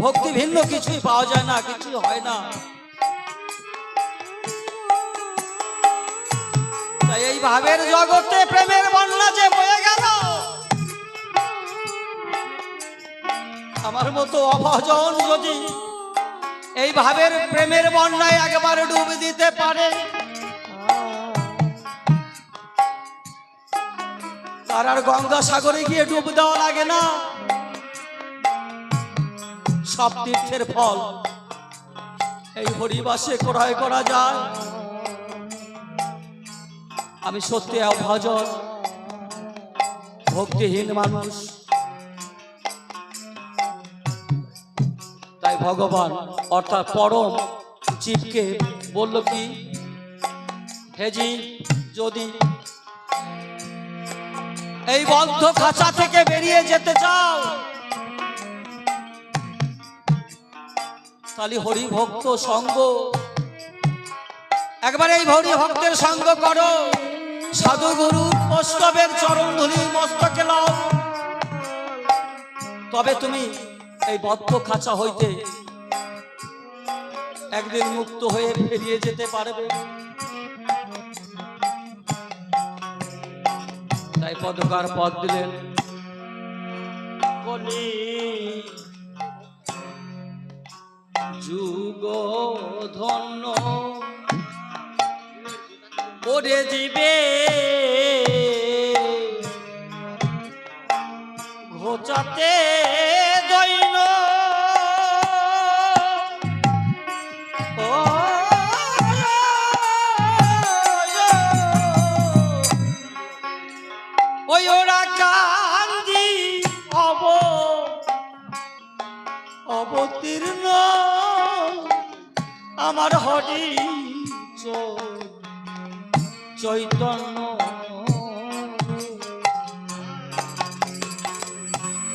ভক্তি ভিন্ন কিছুই পাওয়া যায় না, কিছুই হয় না। তাই এই ভাবের জগতে প্রেমের বন্যা যে বয়ে গেল, আমার মতো অভজন যদি এই ভাবের প্রেমের বন্যায় একবার ডুবে দিতে পারে, তার আর গঙ্গা সাগরে গিয়ে ডুব দেওয়া লাগে না। সব তীর্থের ফল এই হরিবাসে ক্রয় করা যায়। আমি সত্যি অভজন ভক্তিহীন মানুষ। তাই ভগবান অর্থাৎ পরম জীবকে বলল কি, হে জীব, যদি এই বদ্ধ খাঁচা থেকে বেরিয়ে যেতে চাও, তাহলে হরি ভক্ত সঙ্গ, একবার এই হরি ভক্তের সঙ্গ করো, সাধু গুরু বৈষ্ণবের চরণ ধুলি মস্তকে লাও, তবে তুমি এই বদ্ধ খাঁচা হইতে একদিন মুক্ত হয়ে বেরিয়ে যেতে পারবে। তাই পদকার পদ দিলেন, কলি যুগ ধন্য ওরে জীবে ঘোচাতে দৈন, ওই ওরা কান্দি অবতীর্ণ আমার হরি চৈতন্য।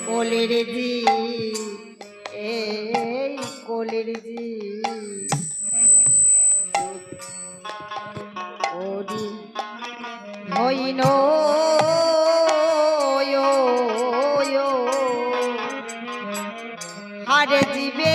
কোলের জি এই কোলের জি ওরি হইন হারে জীবে